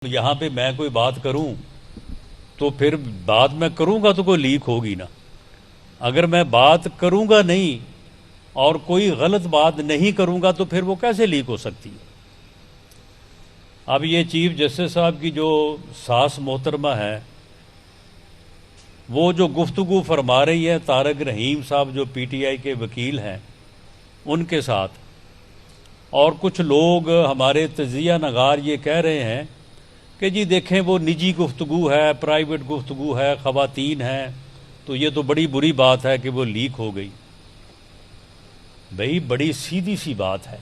یہاں پہ میں کوئی بات کروں تو پھر بات میں کروں گا تو کوئی لیک ہوگی نا. اگر میں بات کروں گا نہیں اور کوئی غلط بات نہیں کروں گا تو پھر وہ کیسے لیک ہو سکتی ہے؟ اب یہ چیف جسٹس صاحب کی جو ساس محترمہ ہے وہ جو گفتگو فرما رہی ہے طارق رحیم صاحب جو پی ٹی آئی کے وکیل ہیں ان کے ساتھ، اور کچھ لوگ ہمارے تجزیہ نگار یہ کہہ رہے ہیں کہ جی دیکھیں وہ نجی گفتگو ہے، پرائیویٹ گفتگو ہے، خواتین ہیں، تو یہ تو بڑی بری بات ہے کہ وہ لیک ہو گئی. بھئی بڑی سیدھی سی بات ہے،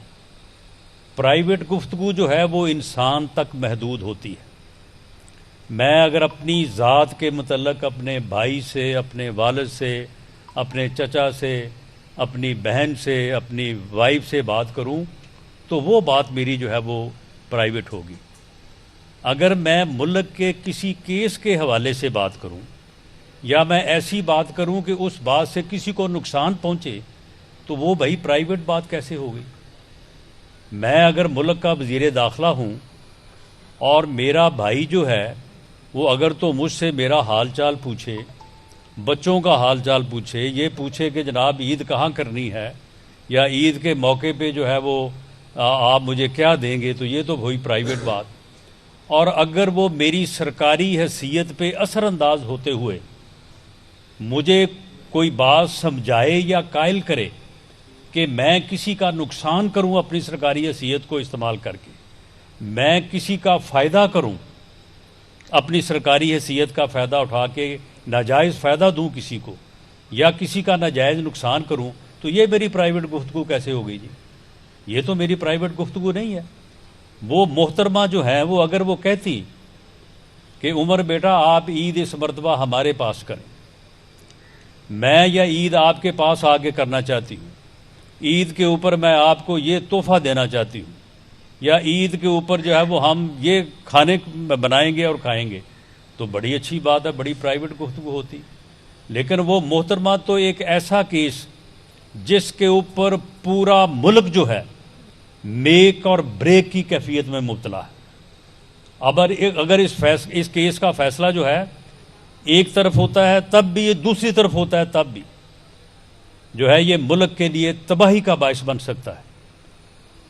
پرائیویٹ گفتگو جو ہے وہ انسان تک محدود ہوتی ہے. میں اگر اپنی ذات کے متعلق اپنے بھائی سے، اپنے والد سے، اپنے چچا سے، اپنی بہن سے، اپنی وائف سے بات کروں تو وہ بات میری جو ہے وہ پرائیویٹ ہوگی. اگر میں ملک کے کسی کیس کے حوالے سے بات کروں یا میں ایسی بات کروں کہ اس بات سے کسی کو نقصان پہنچے تو وہ بھائی پرائیویٹ بات کیسے ہو گئی؟ میں اگر ملک کا وزیر داخلہ ہوں اور میرا بھائی جو ہے وہ اگر تو مجھ سے میرا حال چال پوچھے، بچوں کا حال چال پوچھے، یہ پوچھے کہ جناب عید کہاں کرنی ہے یا عید کے موقع پہ جو ہے وہ آپ مجھے کیا دیں گے، تو یہ تو ہوئی پرائیویٹ بات. اور اگر وہ میری سرکاری حیثیت پہ اثر انداز ہوتے ہوئے مجھے کوئی بات سمجھائے یا قائل کرے کہ میں کسی کا نقصان کروں اپنی سرکاری حیثیت کو استعمال کر کے، میں کسی کا فائدہ کروں، اپنی سرکاری حیثیت کا فائدہ اٹھا کے ناجائز فائدہ دوں کسی کو یا کسی کا ناجائز نقصان کروں، تو یہ میری پرائیویٹ گفتگو کیسے ہو گئی جی؟ یہ تو میری پرائیویٹ گفتگو نہیں ہے. وہ محترمہ جو ہیں وہ اگر وہ کہتی کہ عمر بیٹا آپ عید اس مرتبہ ہمارے پاس کریں، میں یا عید آپ کے پاس آگے کرنا چاہتی ہوں، عید کے اوپر میں آپ کو یہ تحفہ دینا چاہتی ہوں، یا عید کے اوپر جو ہے وہ ہم یہ کھانے بنائیں گے اور کھائیں گے، تو بڑی اچھی بات ہے، بڑی پرائیویٹ گفتگو ہوتی. لیکن وہ محترمہ تو ایک ایسا کیس جس کے اوپر پورا ملک جو ہے میک اور بریک کی کیفیت میں مبتلا ہے. اگر اس کیس کا فیصلہ جو ہے ایک طرف ہوتا ہے تب بھی، یہ دوسری طرف ہوتا ہے تب بھی جو ہے یہ ملک کے لیے تباہی کا باعث بن سکتا ہے.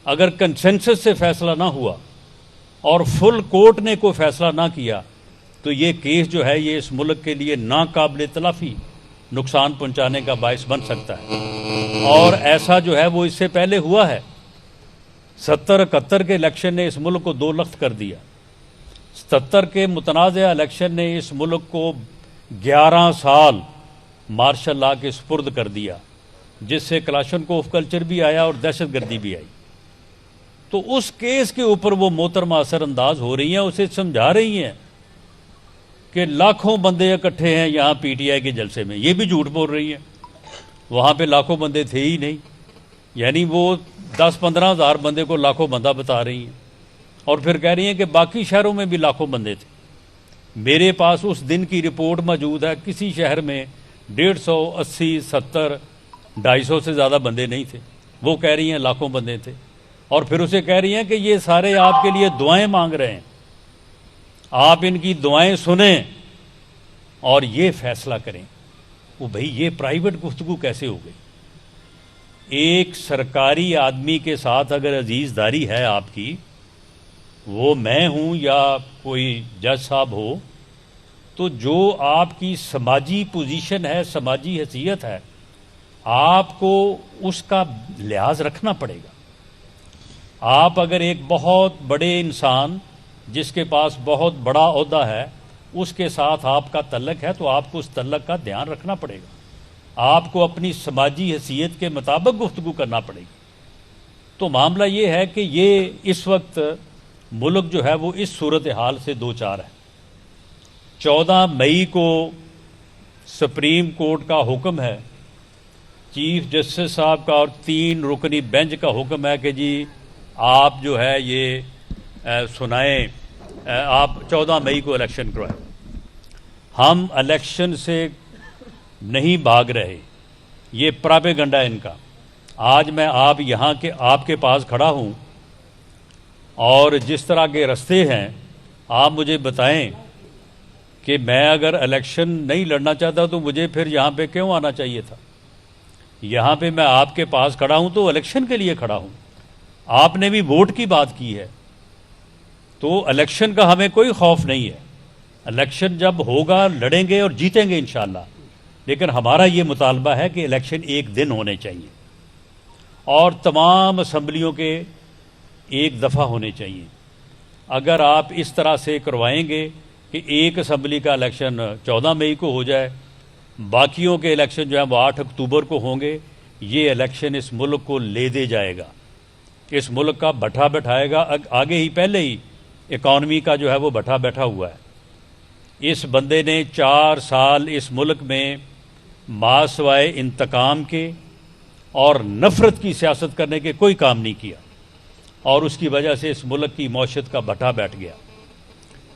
اگر کنسنسس سے فیصلہ نہ ہوا اور فل کورٹ نے کوئی فیصلہ نہ کیا تو یہ کیس جو ہے یہ اس ملک کے لیے ناقابل تلافی نقصان پہنچانے کا باعث بن سکتا ہے. اور ایسا جو ہے وہ اس سے پہلے ہوا ہے. 70-71 کے الیکشن نے اس ملک کو 2 لخت کر دیا. 77 کے متنازع الیکشن نے اس ملک کو 11 سال مارشل لا کے سپرد کر دیا، جس سے کلاشنکوف کلچر بھی آیا اور دہشت گردی بھی آئی. تو اس کیس کے اوپر وہ محترمہ اثر انداز ہو رہی ہیں، اسے سمجھا رہی ہیں کہ لاکھوں بندے اکٹھے ہیں یہاں پی ٹی آئی کے جلسے میں. یہ بھی جھوٹ بول رہی ہیں، وہاں پہ لاکھوں بندے تھے ہی نہیں. یعنی وہ 10-15 ہزار بندے کو لاکھوں بندہ بتا رہی ہیں اور پھر کہہ رہی ہیں کہ باقی شہروں میں بھی لاکھوں بندے تھے. میرے پاس اس دن کی رپورٹ موجود ہے، کسی شہر میں 150, 80, 70, 250 سے زیادہ بندے نہیں تھے. وہ کہہ رہی ہیں لاکھوں بندے تھے، اور پھر اسے کہہ رہی ہیں کہ یہ سارے آپ کے لیے دعائیں مانگ رہے ہیں، آپ ان کی دعائیں سنیں اور یہ فیصلہ کریں. وہ بھئی یہ پرائیویٹ گفتگو کیسے ہو گئی؟ ایک سرکاری آدمی کے ساتھ اگر عزیز داری ہے آپ کی، وہ میں ہوں یا کوئی جج صاحب ہو، تو جو آپ کی سماجی پوزیشن ہے، سماجی حیثیت ہے، آپ کو اس کا لحاظ رکھنا پڑے گا. آپ اگر ایک بہت بڑے انسان جس کے پاس بہت بڑا عہدہ ہے اس کے ساتھ آپ کا تعلق ہے تو آپ کو اس تعلق کا دھیان رکھنا پڑے گا. آپ کو اپنی سماجی حیثیت کے مطابق گفتگو کرنا پڑے گی. تو معاملہ یہ ہے کہ یہ اس وقت ملک جو ہے وہ اس صورتحال سے دوچار ہے. 14 مئی کو سپریم کورٹ کا حکم ہے، چیف جسٹس صاحب کا اور 3 رکنی بینچ کا حکم ہے کہ جی آپ جو ہے یہ سنائیں، آپ 14 مئی کو الیکشن کروائیں. ہم الیکشن سے نہیں بھاگ رہے، یہ پراپیگنڈا ان کا. آج میں آپ کے پاس کھڑا ہوں اور جس طرح کے رستے ہیں آپ مجھے بتائیں کہ میں اگر الیکشن نہیں لڑنا چاہتا تو مجھے پھر یہاں پہ کیوں آنا چاہیے تھا؟ یہاں پہ میں آپ کے پاس کھڑا ہوں تو الیکشن کے لیے کھڑا ہوں. آپ نے بھی ووٹ کی بات کی ہے تو الیکشن کا ہمیں کوئی خوف نہیں ہے. الیکشن جب ہوگا لڑیں گے اور جیتیں گے انشاءاللہ. لیکن ہمارا یہ مطالبہ ہے کہ الیکشن ایک دن ہونے چاہیے اور تمام اسمبلیوں کے ایک دفعہ ہونے چاہیے. اگر آپ اس طرح سے کروائیں گے کہ ایک اسمبلی کا الیکشن 14 مئی کو ہو جائے، باقیوں کے الیکشن جو ہیں وہ 8 اکتوبر کو ہوں گے، یہ الیکشن اس ملک کو لے دے جائے گا، اس ملک کا بٹھا بٹھائے گا. آگے ہی پہلے ہی اکانومی کا جو ہے وہ بٹھا بیٹھا ہوا ہے. اس بندے نے 4 سال اس ملک میں ماسوائے انتقام کے اور نفرت کی سیاست کرنے کے کوئی کام نہیں کیا، اور اس کی وجہ سے اس ملک کی معیشت کا بٹھا بیٹھ گیا.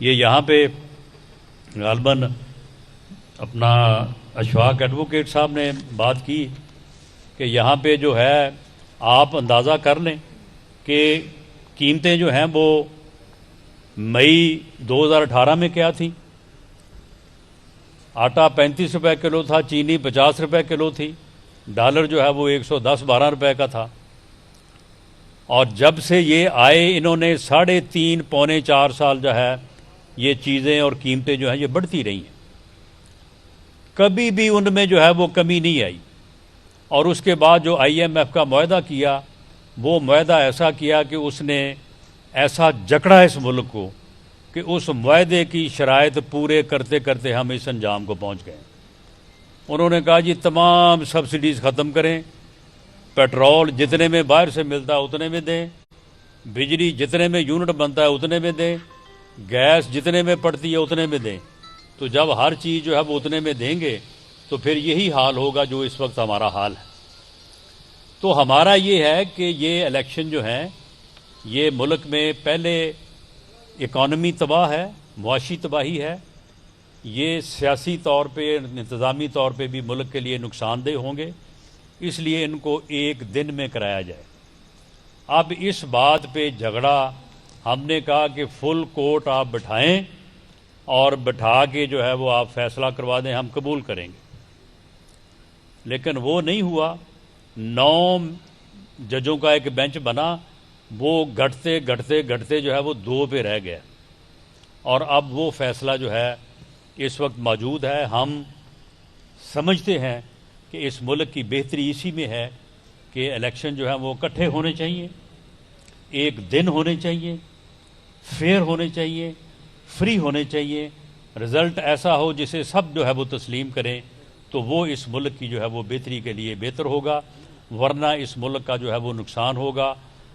یہ یہاں پہ غالباً اپنا اشفاق ایڈوکیٹ صاحب نے بات کی کہ یہاں پہ جو ہے آپ اندازہ کر لیں کہ قیمتیں جو ہیں وہ مئی 2018 میں کیا تھیں. آٹا 35 روپے کلو تھا، چینی 50 روپے کلو تھی، ڈالر جو ہے وہ 110-12 روپے کا تھا. اور جب سے یہ آئے انہوں نے 3.5 پونے 4 سال جو ہے یہ چیزیں اور قیمتیں جو ہیں یہ بڑھتی رہی ہیں. کبھی بھی ان میں جو ہے وہ کمی نہیں آئی. اور اس کے بعد جو IMF کا معاہدہ کیا، وہ معاہدہ ایسا کیا کہ اس نے ایسا جکڑا اس ملک کو کہ اس معاہدے کی شرائط پورے کرتے کرتے ہم اس انجام کو پہنچ گئے. انہوں نے کہا جی تمام سبسڈیز ختم کریں، پیٹرول جتنے میں باہر سے ملتا ہے اتنے میں دیں، بجلی جتنے میں یونٹ بنتا ہے اتنے میں دیں، گیس جتنے میں پڑتی ہے اتنے میں دیں. تو جب ہر چیز جو ہے وہ اتنے میں دیں گے تو پھر یہی حال ہوگا جو اس وقت ہمارا حال ہے. تو ہمارا یہ ہے کہ یہ الیکشن جو ہیں یہ ملک میں پہلے اکانومی تباہ ہے، معاشی تباہی ہے، یہ سیاسی طور پہ انتظامی طور پہ بھی ملک کے لیے نقصان دہ ہوں گے. اس لیے ان کو ایک دن میں کرایا جائے. اب اس بات پہ جھگڑا ہم نے کہا کہ فل کورٹ آپ بٹھائیں اور بٹھا کے جو ہے وہ آپ فیصلہ کروا دیں، ہم قبول کریں گے. لیکن وہ نہیں ہوا. 9 ججوں کا ایک بینچ بنا، وہ گھٹتے گھٹتے گھٹتے جو ہے وہ 2 پہ رہ گیا. اور اب وہ فیصلہ جو ہے اس وقت موجود ہے. ہم سمجھتے ہیں کہ اس ملک کی بہتری اسی میں ہے کہ الیکشن جو ہے وہ اکٹھے ہونے چاہیے، ایک دن ہونے چاہیے، فیئر ہونے چاہیے، فری ہونے چاہیے، رزلٹ ایسا ہو جسے سب جو ہے وہ تسلیم کریں، تو وہ اس ملک کی جو ہے وہ بہتری کے لیے بہتر ہوگا. ورنہ اس ملک کا جو ہے وہ نقصان ہوگا.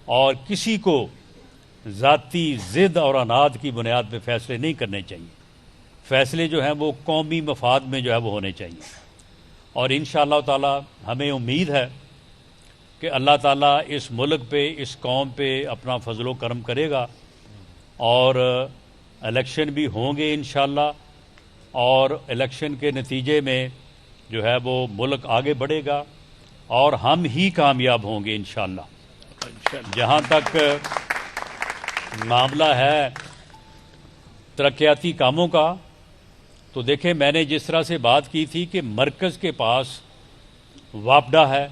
اور کسی کو ذاتی ضد اور اناد کی بنیاد پہ فیصلے نہیں کرنے چاہیے. فیصلے جو ہیں وہ قومی مفاد میں جو ہے وہ ہونے چاہیے. اور انشاءاللہ تعالی ہمیں امید ہے کہ اللہ تعالیٰ اس ملک پہ، اس قوم پہ اپنا فضل و کرم کرے گا اور الیکشن بھی ہوں گے انشاءاللہ. اور الیکشن کے نتیجے میں جو ہے وہ ملک آگے بڑھے گا اور ہم ہی کامیاب ہوں گے انشاءاللہ. جہاں تک معاملہ ہے ترقیاتی کاموں کا، تو دیکھیں میں نے جس طرح سے بات کی تھی کہ مرکز کے پاس واپڈا ہے،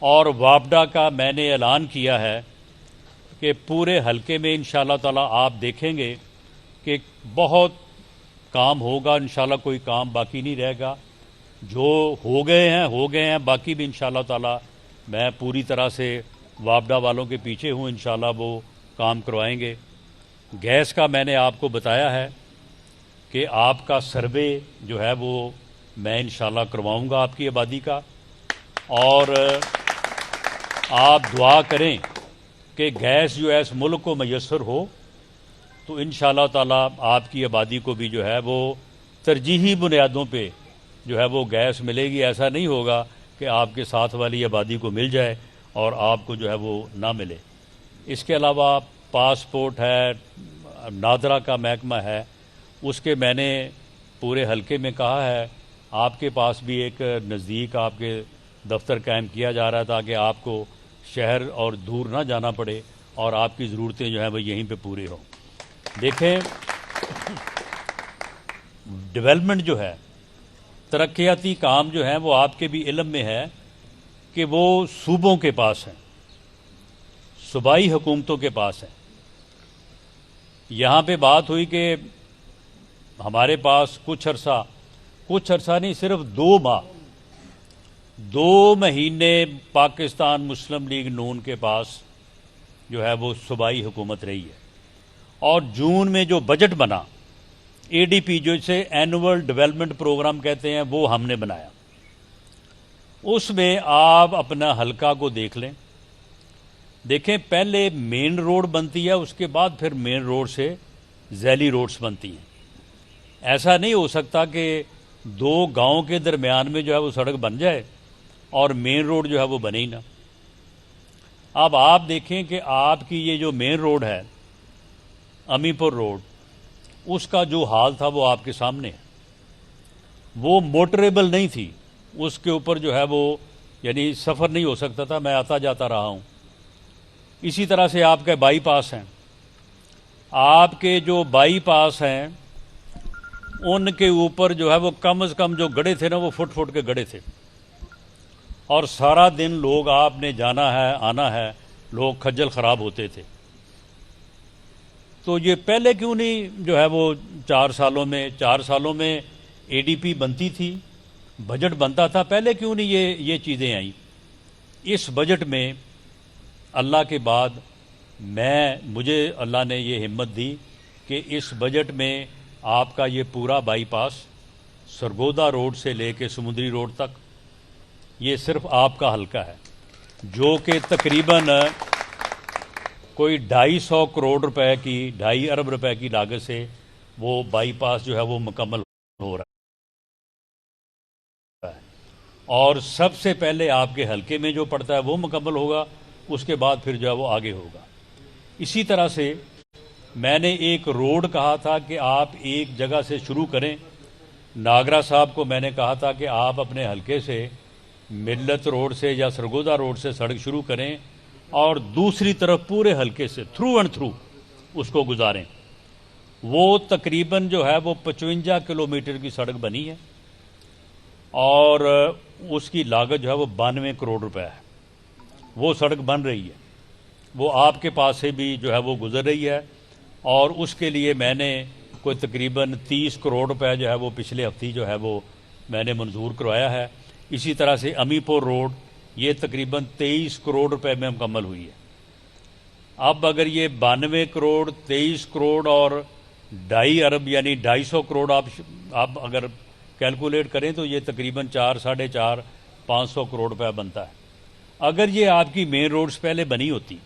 اور واپڈا کا میں نے اعلان کیا ہے کہ پورے حلقے میں انشاءاللہ تعالی آپ دیکھیں گے کہ بہت کام ہوگا انشاءاللہ. کوئی کام باقی نہیں رہے گا. جو ہو گئے ہیں، باقی بھی انشاءاللہ تعالی میں پوری طرح سے واپڈا والوں کے پیچھے ہوں. انشاءاللہ وہ کام کروائیں گے. گیس کا میں نے آپ کو بتایا ہے کہ آپ کا سروے جو ہے وہ میں انشاءاللہ کرواؤں گا آپ کی آبادی کا. اور آپ دعا کریں کہ گیس جو ہے اس ملک کو میسر ہو، تو انشاءاللہ تعالی آپ کی آبادی کو بھی جو ہے وہ ترجیحی بنیادوں پہ جو ہے وہ گیس ملے گی. ایسا نہیں ہوگا کہ آپ کے ساتھ والی آبادی کو مل جائے اور آپ کو جو ہے وہ نہ ملے. اس کے علاوہ پاسپورٹ ہے، نادرا کا محکمہ ہے، اس کے میں نے پورے حلقے میں کہا ہے آپ کے پاس بھی ایک نزدیک آپ کے دفتر قائم کیا جا رہا ہے تاکہ آپ کو شہر اور دور نہ جانا پڑے اور آپ کی ضرورتیں جو ہیں وہ یہیں پہ پوری ہوں. دیکھیں ڈیولپمنٹ جو ہے، ترقیاتی کام جو ہیں وہ آپ کے بھی علم میں ہے کہ وہ صوبوں کے پاس ہیں، صوبائی حکومتوں کے پاس ہیں۔ یہاں پہ بات ہوئی کہ ہمارے پاس کچھ عرصہ نہیں، صرف 2 مہینے پاکستان مسلم لیگ نون کے پاس جو ہے وہ صوبائی حکومت رہی ہے، اور جون میں جو بجٹ بنا ADP جو اسے اینول ڈیولپمنٹ پروگرام کہتے ہیں وہ ہم نے بنایا۔ اس میں آپ اپنا حلقہ کو دیکھ لیں، دیکھیں پہلے مین روڈ بنتی ہے، اس کے بعد پھر مین روڈ سے ذیلی روڈز بنتی ہیں۔ ایسا نہیں ہو سکتا کہ 2 گاؤں کے درمیان میں جو ہے وہ سڑک بن جائے اور مین روڈ جو ہے وہ بنے ہی نہ۔ اب آپ دیکھیں کہ آپ کی یہ جو مین روڈ ہے امی پور روڈ، اس کا جو حال تھا وہ آپ کے سامنے ہے۔ وہ موٹریبل نہیں تھی، اس کے اوپر جو ہے وہ یعنی سفر نہیں ہو سکتا تھا، میں آتا جاتا رہا ہوں۔ اسی طرح سے آپ کے بائی پاس ہیں، آپ کے جو بائی پاس ہیں ان کے اوپر جو ہے وہ کم از کم جو گڑھے تھے نا وہ فٹ کے گڑھے تھے، اور سارا دن لوگ آپ نے جانا ہے آنا ہے، لوگ کھجل خراب ہوتے تھے۔ تو یہ پہلے کیوں نہیں جو ہے وہ 4 سالوں میں ADP بنتی تھی، بجٹ بنتا تھا، پہلے کیوں نہیں یہ چیزیں آئیں؟ اس بجٹ میں اللہ کے بعد مجھے اللہ نے یہ ہمت دی کہ اس بجٹ میں آپ کا یہ پورا بائی پاس سرگودا روڈ سے لے کے سمندری روڈ تک یہ صرف آپ کا حلقہ ہے، جو کہ تقریباً کوئی 250 کروڑ روپے کی 2.5 ارب روپے کی لاگت سے وہ بائی پاس جو ہے وہ مکمل ہو رہا ہے، اور سب سے پہلے آپ کے حلقے میں جو پڑتا ہے وہ مکمل ہوگا، اس کے بعد پھر جو ہے وہ آگے ہوگا۔ اسی طرح سے میں نے ایک روڈ کہا تھا کہ آپ ایک جگہ سے شروع کریں، ناگرہ صاحب کو میں نے کہا تھا کہ آپ اپنے حلقے سے ملت روڈ سے یا سرگودا روڈ سے سڑک شروع کریں اور دوسری طرف پورے حلقے سے تھرو اینڈ تھرو اس کو گزاریں۔ وہ تقریباً جو ہے وہ 55 کلومیٹر کی سڑک بنی ہے، اور اس کی لاگت جو ہے وہ 92 کروڑ روپے ہے۔ وہ سڑک بن رہی ہے، وہ آپ کے پاس سے بھی جو ہے وہ گزر رہی ہے، اور اس کے لیے میں نے کوئی تقریباً 30 کروڑ روپے جو ہے وہ پچھلے ہفتے جو ہے وہ میں نے منظور کروایا ہے۔ اسی طرح سے امی پور روڈ یہ تقریباً 23 کروڑ روپے میں مکمل ہوئی ہے۔ اب اگر یہ 92 کروڑ 23 کروڑ اور 2.5 ارب یعنی 250 کروڑ آپ اگر کیلکولیٹ کریں تو یہ تقریباً 4-4.5 کروڑ روپے بنتا ہے۔ اگر یہ آپ کی مین روڈز پہلے بنی ہوتی،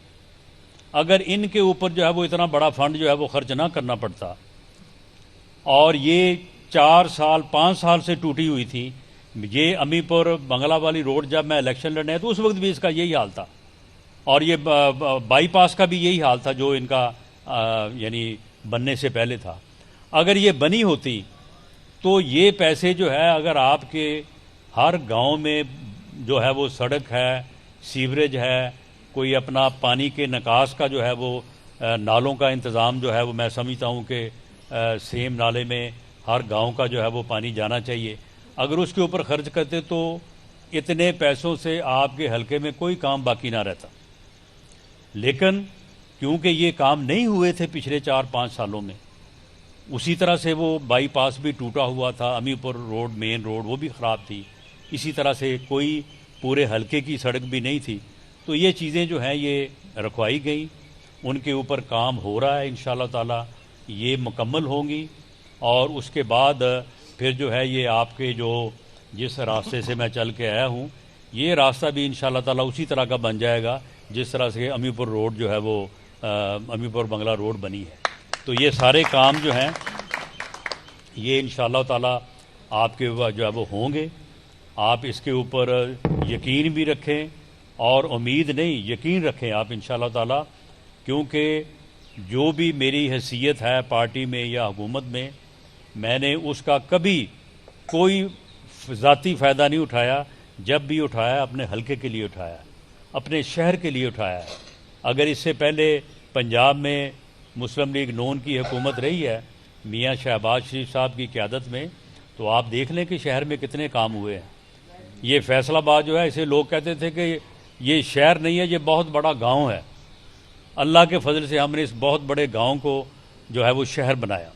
اگر ان کے اوپر جو ہے وہ اتنا بڑا فنڈ جو ہے وہ خرچ نہ کرنا پڑتا، اور یہ 5 سال سے ٹوٹی ہوئی تھی، یہ امی پور بنگلہ والی روڈ جب میں الیکشن لڑنے تو اس وقت بھی اس کا یہی حال تھا، اور یہ بائی پاس کا بھی یہی حال تھا جو ان کا یعنی بننے سے پہلے تھا۔ اگر یہ بنی ہوتی تو یہ پیسے جو ہے اگر آپ کے ہر گاؤں میں جو ہے وہ سڑک ہے، سیوریج ہے، کوئی اپنا پانی کے نکاس کا جو ہے وہ نالوں کا انتظام جو ہے وہ میں سمجھتا ہوں کہ سیم نالے میں ہر گاؤں کا جو ہے وہ پانی جانا چاہیے، اگر اس کے اوپر خرچ کرتے تو اتنے پیسوں سے آپ کے حلقے میں کوئی کام باقی نہ رہتا۔ لیکن کیونکہ یہ کام نہیں ہوئے تھے پچھلے 4-5 سالوں میں، اسی طرح سے وہ بائی پاس بھی ٹوٹا ہوا تھا، امی پور روڈ مین روڈ وہ بھی خراب تھی، اسی طرح سے کوئی پورے حلقے کی سڑک بھی نہیں تھی، تو یہ چیزیں جو ہیں یہ رکھوائی گئیں، ان کے اوپر کام ہو رہا ہے، انشاءاللہ تعالی یہ مکمل ہوں گی، اور اس کے بعد پھر جو ہے یہ آپ کے جو جس راستے سے میں چل کے آیا ہوں یہ راستہ بھی انشاءاللہ تعالی اسی طرح کا بن جائے گا جس طرح سے امی پور روڈ جو ہے وہ امی پور بنگلہ روڈ بنی ہے۔ تو یہ سارے کام جو ہیں یہ انشاءاللہ تعالی آپ کے جو ہے وہ ہوں گے، آپ اس کے اوپر یقین بھی رکھیں، اور امید نہیں یقین رکھیں آپ انشاءاللہ تعالی، کیونکہ جو بھی میری حیثیت ہے پارٹی میں یا حکومت میں نے اس کا کبھی کوئی ذاتی فائدہ نہیں اٹھایا، جب بھی اٹھایا اپنے حلقے کے لیے اٹھایا، اپنے شہر کے لیے اٹھایا ہے۔ اگر اس سے پہلے پنجاب میں مسلم لیگ نون کی حکومت رہی ہے میاں شہباز شریف صاحب کی قیادت میں، تو آپ دیکھ لیں کہ شہر میں کتنے کام ہوئے ہیں۔ یہ فیصل آباد جو ہے، اسے لوگ کہتے تھے کہ یہ شہر نہیں ہے، یہ بہت بڑا گاؤں ہے۔ اللہ کے فضل سے ہم نے اس بہت بڑے گاؤں کو جو ہے وہ شہر بنایا،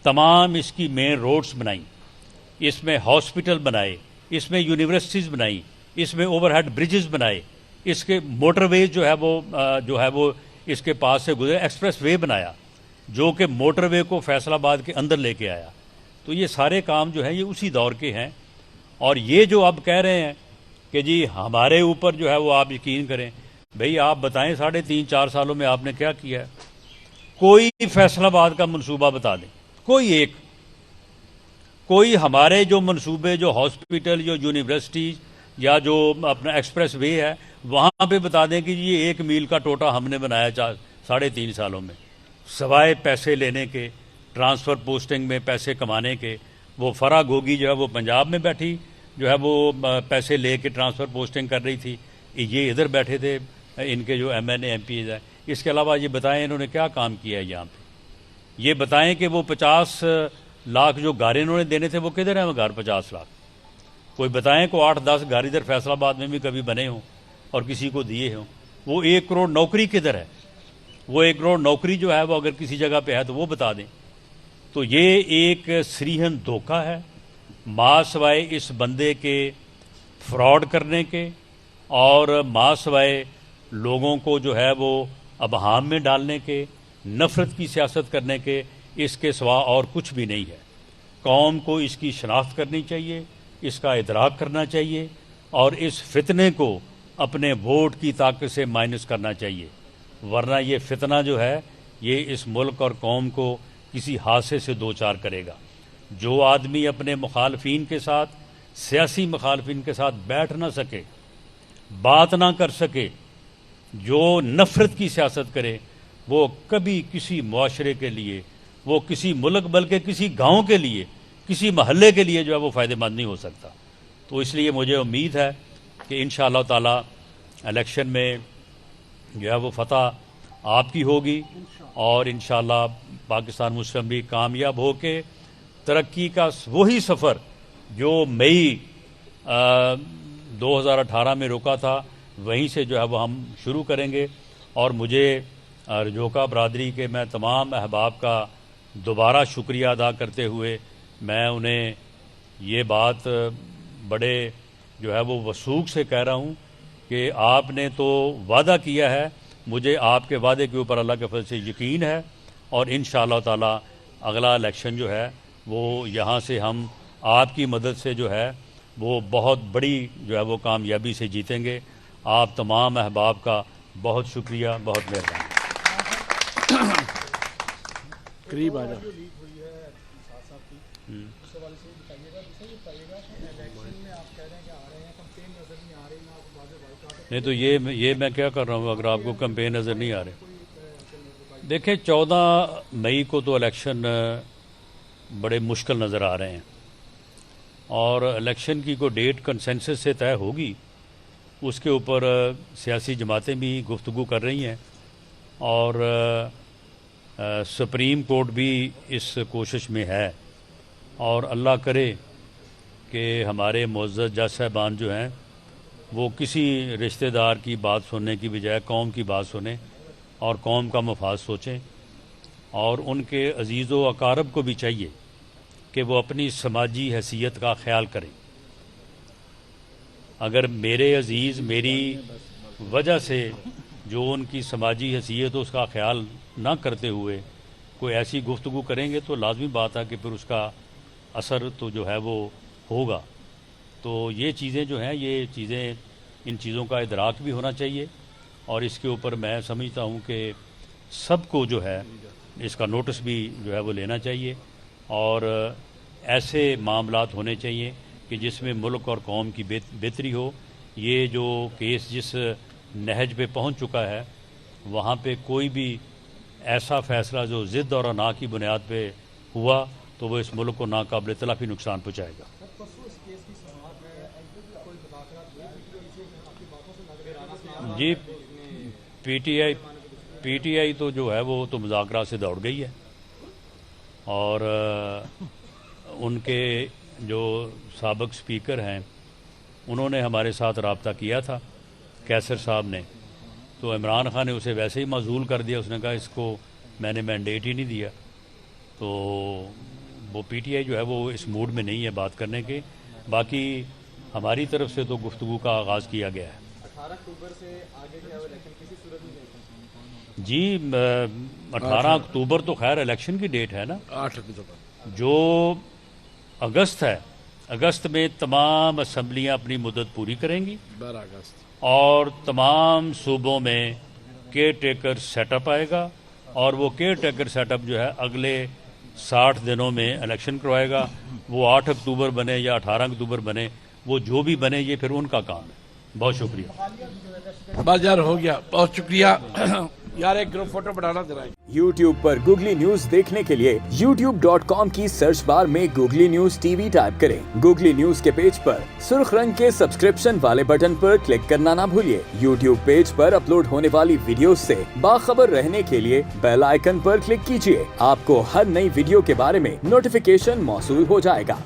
تمام اس کی مین روڈز بنائیں، اس میں ہاسپٹل بنائے، اس میں یونیورسٹیز بنائیں، اس میں اوور ہیڈ بریجز بنائے، اس کے موٹر ویز جو ہے وہ اس کے پاس سے گزرے، ایکسپریس وے بنایا جو کہ موٹر وے کو فیصل آباد کے اندر لے کے آیا۔ تو یہ سارے کام جو ہیں یہ اسی دور کے ہیں، اور یہ جو اب کہہ رہے ہیں کہ جی ہمارے اوپر جو ہے وہ آپ یقین کریں، بھئی آپ بتائیں 3.5-4 سالوں میں آپ نے کیا کیا ہے؟ کوئی فیصل آباد کا منصوبہ بتا دیں، کوئی ایک، کوئی ہمارے جو منصوبے، جو ہاسپٹل، جو یونیورسٹیز یا جو اپنا ایکسپریس وے ہے وہاں پہ بتا دیں کہ جی یہ 1 میل کا ٹوٹا ہم نے بنایا 3.5 سالوں میں، سوائے پیسے لینے کے، ٹرانسفر پوسٹنگ میں پیسے کمانے کے۔ وہ فرا گوگی جو ہے وہ پنجاب میں بیٹھی جو ہے وہ پیسے لے کے ٹرانسفر پوسٹنگ کر رہی تھی، یہ ادھر بیٹھے تھے ان کے جو M N A M Ps ہیں۔ اس کے علاوہ یہ بتائیں انہوں نے کیا کام کیا ہے یہاں پہ؟ یہ بتائیں کہ وہ 50 لاکھ جو گھر انہوں نے دینے تھے وہ کدھر ہیں وہ گھر 50 لاکھ؟ کوئی بتائیں کو 8-10 گھر ادھر فیصل آباد میں بھی کبھی بنے ہوں اور کسی کو دیے ہوں؟ وہ 1 کروڑ نوکری کدھر ہے؟ وہ 1 کروڑ نوکری جو ہے وہ اگر کسی جگہ پہ ہے تو وہ بتا دیں۔ تو یہ ایک سریحن دھوکہ ہے، ماں سوائے اس بندے کے فراڈ کرنے کے اور ماں سوائے لوگوں کو جو ہے وہ ابہام میں ڈالنے کے، نفرت کی سیاست کرنے کے، اس کے سوا اور کچھ بھی نہیں ہے۔ قوم کو اس کی شناخت کرنی چاہیے، اس کا ادراک کرنا چاہیے، اور اس فتنے کو اپنے ووٹ کی طاقت سے مائنس کرنا چاہیے، ورنہ یہ فتنہ جو ہے یہ اس ملک اور قوم کو کسی حادثے سے دوچار کرے گا۔ جو آدمی اپنے مخالفین کے ساتھ، سیاسی مخالفین کے ساتھ بیٹھ نہ سکے، بات نہ کر سکے، جو نفرت کی سیاست کرے، وہ کبھی کسی معاشرے کے لیے، وہ کسی ملک بلکہ کسی گاؤں کے لیے، کسی محلے کے لیے جو ہے وہ فائدہ مند نہیں ہو سکتا۔ تو اس لیے مجھے امید ہے کہ انشاءاللہ تعالی الیکشن میں جو ہے وہ فتح آپ کی ہوگی، اور انشاءاللہ پاکستان مسلم لیگ کامیاب ہو کے ترقی کا وہی سفر جو مئی 2018 میں رکا تھا وہیں سے جو ہے وہ ہم شروع کریں گے۔ اور مجھے رجوکا برادری کے میں تمام احباب کا دوبارہ شکریہ ادا کرتے ہوئے میں انہیں یہ بات بڑے جو ہے وہ وثوق سے کہہ رہا ہوں کہ آپ نے تو وعدہ کیا ہے، مجھے آپ کے وعدے کے اوپر اللہ کے فضل سے یقین ہے، اور انشاءاللہ تعالی اگلا الیکشن جو ہے وہ یہاں سے ہم آپ کی مدد سے جو ہے وہ بہت بڑی جو ہے وہ کامیابی سے جیتیں گے۔ آپ تمام احباب کا بہت شکریہ، بہت مہربانی۔ قریب آ جاؤ۔ نہیں تو یہ میں کیا کر رہا ہوں اگر آپ کو کمپین نظر نہیں آ رہے؟ دیکھیں 14 مئی کو تو الیکشن بڑے مشکل نظر آ رہے ہیں، اور الیکشن کی کوئی ڈیٹ کنسنسس سے طے ہوگی، اس کے اوپر سیاسی جماعتیں بھی گفتگو کر رہی ہیں، اور سپریم کورٹ بھی اس کوشش میں ہے، اور اللہ کرے کہ ہمارے معزز جج صاحبان جو ہیں وہ کسی رشتہ دار کی بات سننے کی بجائے قوم کی بات سنیں اور قوم کا مفاد سوچیں، اور ان کے عزیز و اقارب کو بھی چاہیے کہ وہ اپنی سماجی حیثیت کا خیال کریں۔ اگر میرے عزیز میری وجہ سے جو ان کی سماجی حیثیت اس کا خیال نہ کرتے ہوئے کوئی ایسی گفتگو کریں گے تو لازمی بات ہے کہ پھر اس کا اثر تو جو ہے وہ ہوگا۔ تو یہ چیزیں جو ہیں، یہ چیزیں، ان چیزوں کا ادراک بھی ہونا چاہیے، اور اس کے اوپر میں سمجھتا ہوں کہ سب کو جو ہے اس کا نوٹس بھی جو ہے وہ لینا چاہیے، اور ایسے معاملات ہونے چاہیے کہ جس میں ملک اور قوم کی بہتری ہو۔ یہ جو کیس جس نہج پہ پہنچ چکا ہے وہاں پہ کوئی بھی ایسا فیصلہ جو ضد اور انا کی بنیاد پہ ہوا تو وہ اس ملک کو ناقابل تلافی نقصان پہنچائے گا۔ جی پی ٹی آئی تو جو ہے وہ تو مذاکرات سے دوڑ گئی ہے، اور ان کے جو سابق سپیکر ہیں انہوں نے ہمارے ساتھ رابطہ کیا تھا، کیسر صاحب نے، تو عمران خان نے اسے ویسے ہی معزول کر دیا. اس نے کہا اس کو میں نے مینڈیٹ ہی نہیں دیا. تو وہ پی ٹی آئی جو ہے وہ اس موڈ میں نہیں ہے بات کرنے کے. باقی ہماری طرف سے تو گفتگو کا آغاز کیا گیا ہے. 18 اکتوبر سے آگے کیا الیکشن کسی صورت میں نہیں؟ جی 18 اکتوبر تو خیر الیکشن کی ڈیٹ ہے نا. 8 اکتوبر جو اگست ہے، اگست میں تمام اسمبلیاں اپنی مدت پوری کریں گی 12 اگست. اور تمام صوبوں میں کیئر ٹیکر سیٹ اپ آئے گا، اور وہ کیئر ٹیکر سیٹ اپ جو ہے اگلے 60 دنوں میں الیکشن کروائے گا. وہ 8 اکتوبر بنے یا 18 اکتوبر بنے، وہ جو بھی بنے یہ پھر ان کا کام ہے. بہت شکریہ. بس یار ہو گیا، بہت شکریہ. یار ایک گروپ فوٹو بنانا ذرا. YouTube پر گوگلی نیوز دیکھنے کے لیے youtube.com کی سرچ بار میں googly news T V type کریں. گوگلی نیوز کے پیج پر سرخ رنگ کے سبسکرپشن والے بٹن پر کلک کرنا نہ بھولیے. YouTube پیج پر اپلوڈ ہونے والی ویڈیوز سے باخبر رہنے کے لیے بیل آئیکن پر کلک کیجیے. آپ کو ہر نئی ویڈیو کے بارے میں نوٹیفیکیشن موصول ہو جائے گا.